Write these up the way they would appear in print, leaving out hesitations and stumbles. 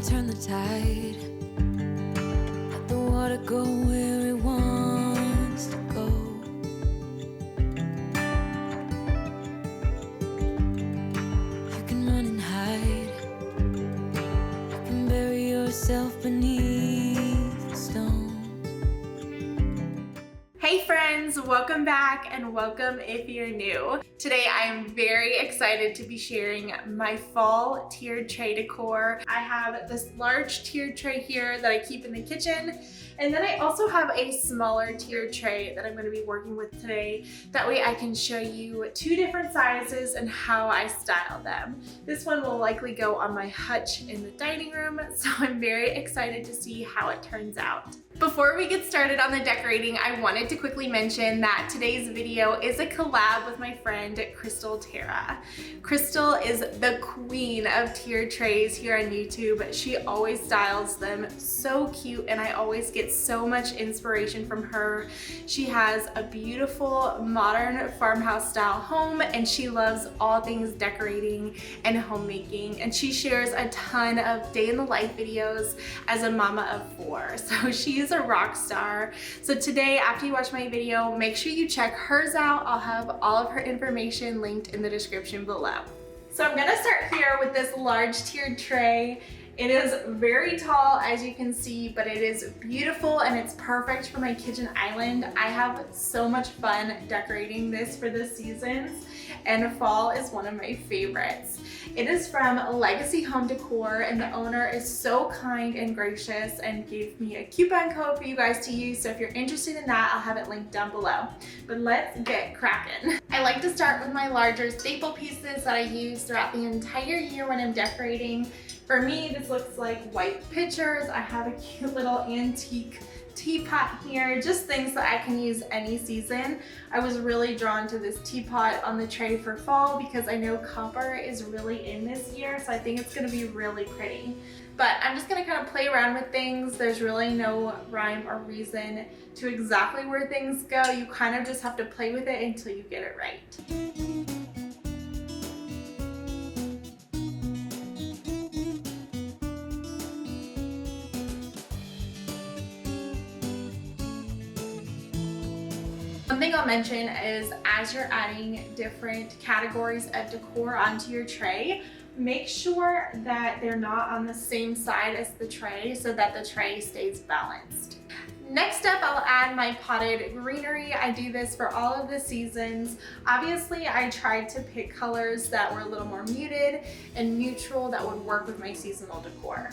turn the tide. Let the water go where it wants to go. You can run and hide. You can bury yourself beneath the stones. Hey friends, welcome back and welcome if you're new. Today I am very excited to be sharing my fall tiered tray decor. I have this large tiered tray here that I keep in the kitchen, and then I also have a smaller tiered tray that I'm going to be working with today. That way I can show you two different sizes and how I style them. This one will likely go on my hutch in the dining room, so I'm very excited to see how it turns out. Before we get started on the decorating, I wanted to quickly mention that today's video is a collab with my friend Crystal Tara. Crystal is the queen of tiered trays here on YouTube. She always styles them so cute and I always get so much inspiration from her. She has a beautiful modern farmhouse style home and she loves all things decorating and homemaking, and she shares a ton of day in the life videos as a mama of 4. So she's a rock star. So today, after you watch my video, make sure you check hers out. I'll have all of her information linked in the description below. So I'm gonna start here with this large tiered tray. It is very tall, as you can see, but it is beautiful and it's perfect for my kitchen island. I have so much fun decorating this for the seasons, and fall is one of my favorites. It is from Legacy Home Decor, and the owner is so kind and gracious and gave me a coupon code for you guys to use. So if you're interested in that, I'll have it linked down below. But let's get cracking. I like to start with my larger staple pieces that I use throughout the entire year when I'm decorating. For me, this looks like white pitchers. I have a cute little antique teapot here, just things that I can use any season. I was really drawn to this teapot on the tray for fall because I know copper is really in this year, so I think it's gonna be really pretty. But I'm just gonna kind of play around with things. There's really no rhyme or reason to exactly where things go. You kind of just have to play with it until you get it right. One thing I'll mention is as you're adding different categories of decor onto your tray, make sure that they're not on the same side as the tray so that the tray stays balanced. Next up, I'll add my potted greenery. I do this for all of the seasons. Obviously, I tried to pick colors that were a little more muted and neutral that would work with my seasonal decor.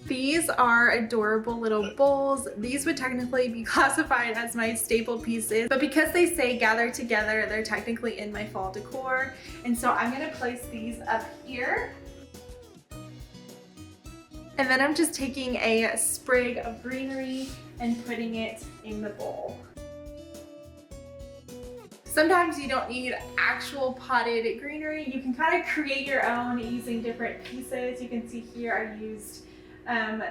These are adorable little bowls. These would technically be classified as my staple pieces, but because they say gather together, they're technically in my fall decor. And so I'm gonna place these up here. And then I'm just taking a sprig of greenery and putting it in the bowl. Sometimes you don't need actual potted greenery. You can kind of create your own using different pieces. You can see here I used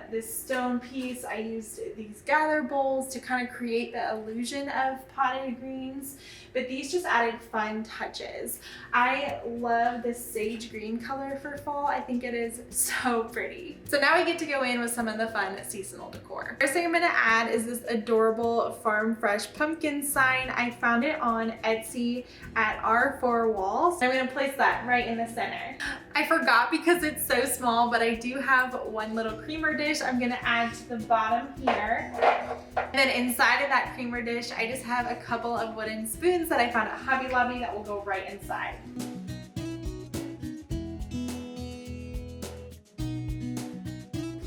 this stone piece. I used these gather bowls to kind of create the illusion of potted greens, but these just added fun touches. I love this sage green color for fall. I think it is so pretty. So now we get to go in with some of the fun seasonal decor. First thing I'm gonna add is this adorable Farm Fresh pumpkin sign. I found it on Etsy at R4 Walls. I'm gonna place that right in the center. I forgot because it's so small, but I do have one little creamer dish I'm gonna add to the bottom here. And then inside of that creamer dish, I just have a couple of wooden spoons that I found at Hobby Lobby that will go right inside.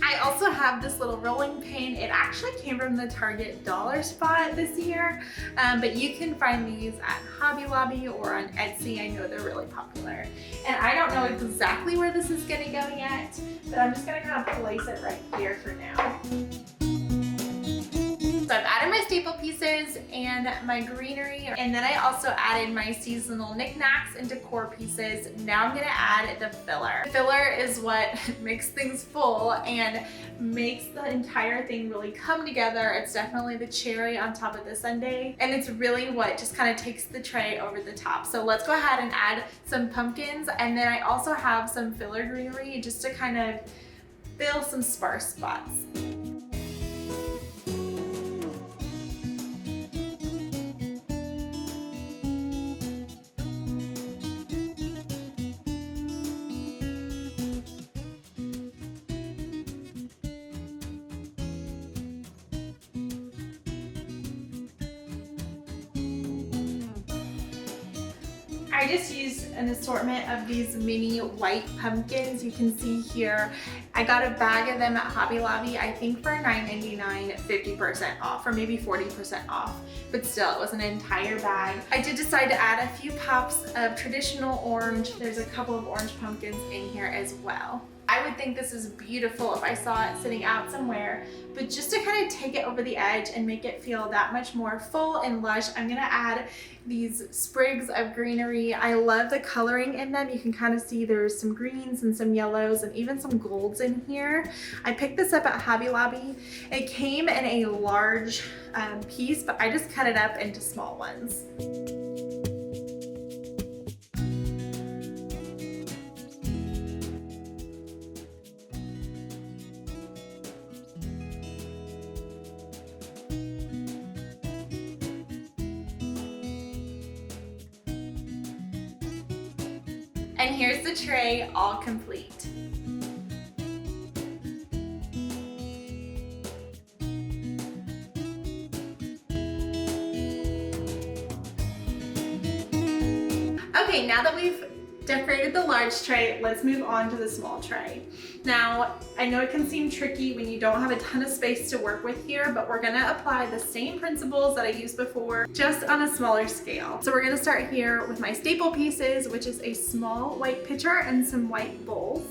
I also have this little rolling pin. It actually came from the Target dollar spot this year, but you can find these at Hobby Lobby or on Etsy. I know they're really popular. And I don't know exactly where this is gonna go yet, but I'm just gonna kind of place it right here for now. So I've added my staple pieces and and my greenery. And then I also added my seasonal knickknacks and decor pieces. Now I'm gonna add the filler. The filler is what makes things full and makes the entire thing really come together. It's definitely the cherry on top of the sundae, and it's really what just kind of takes the tray over the top. So let's go ahead and add some pumpkins, and then I also have some filler greenery just to kind of fill some sparse spots. I just used an assortment of these mini white pumpkins. You can see here, I got a bag of them at Hobby Lobby, I think for $9.99, 50% off, or maybe 40% off, but still, it was an entire bag. I did decide to add a few pops of traditional orange. There's a couple of orange pumpkins in here as well. I would think this is beautiful if I saw it sitting out somewhere, but just to kind of take it over the edge and make it feel that much more full and lush, I'm gonna add these sprigs of greenery. I love the coloring in them. You can kind of see there's some greens and some yellows and even some golds in here. I picked this up at Hobby Lobby. It came in a large piece, but I just cut it up into small ones. And here's the tray all complete. Okay, now that we've decorated the large tray, let's move on to the small tray. Now, I know it can seem tricky when you don't have a ton of space to work with here, but we're gonna apply the same principles that I used before, just on a smaller scale. So we're gonna start here with my staple pieces, which is a small white pitcher and some white bowls.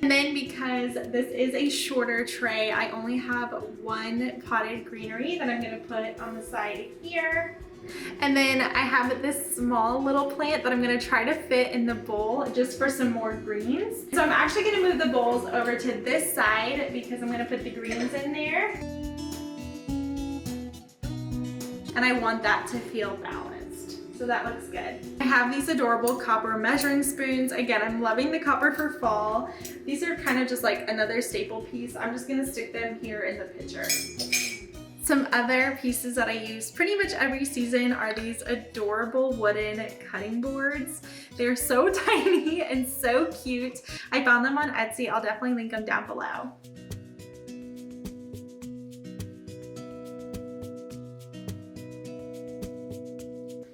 And then because this is a shorter tray, I only have one potted greenery that I'm gonna put on the side here. And then I have this small little plant that I'm gonna try to fit in the bowl just for some more greens. So I'm actually gonna move the bowls over to this side because I'm gonna put the greens in there. And I want that to feel balanced. So that looks good. I have these adorable copper measuring spoons. Again, I'm loving the copper for fall. These are kind of just like another staple piece. I'm just gonna stick them here in the pitcher. Some other pieces that I use pretty much every season are these adorable wooden cutting boards. They're so tiny and so cute. I found them on Etsy. I'll definitely link them down below.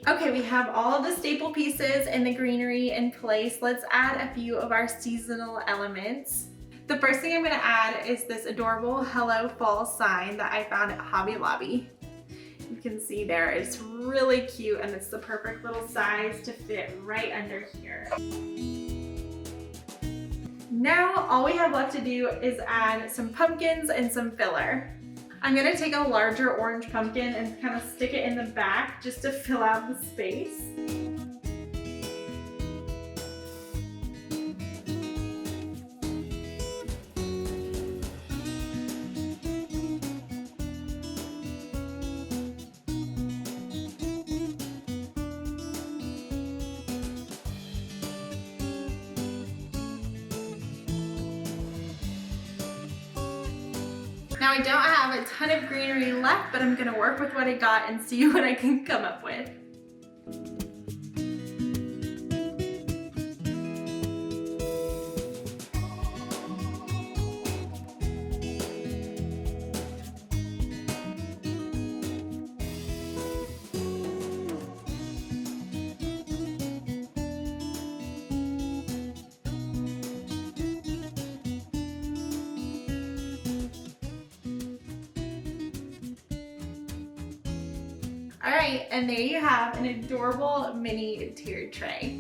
Okay, we have all of the staple pieces and the greenery in place. Let's add a few of our seasonal elements. The first thing I'm gonna add is this adorable Hello Fall sign that I found at Hobby Lobby. You can see there, it's really cute and it's the perfect little size to fit right under here. Now, all we have left to do is add some pumpkins and some filler. I'm gonna take a larger orange pumpkin and kind of stick it in the back just to fill out the space. Now I don't have a ton of greenery left, but I'm gonna work with what I got and see what I can come up with. All right, and there you have an adorable mini tiered tray.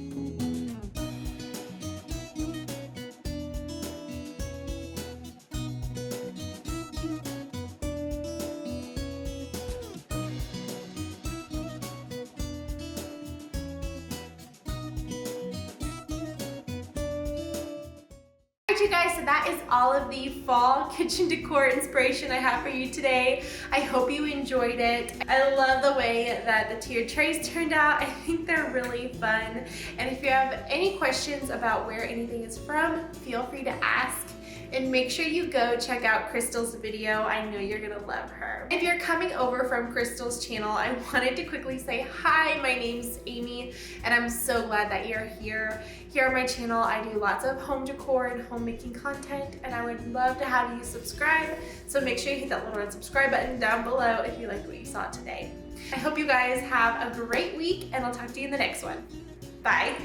you guys, so that is all of the fall kitchen decor inspiration I have for you today. I hope you enjoyed it. I love the way that the tiered trays turned out. I think they're really fun. And if you have any questions about where anything is from, feel free to ask. And make sure you go check out Crystal's video. I know you're gonna love her. If you're coming over from Crystal's channel, I wanted to quickly say hi. My name's Amy, and I'm so glad that you're here. Here on my channel, I do lots of home decor and homemaking content, and I would love to have you subscribe. So make sure you hit that little red subscribe button down below if you liked what you saw today. I hope you guys have a great week, and I'll talk to you in the next one. Bye.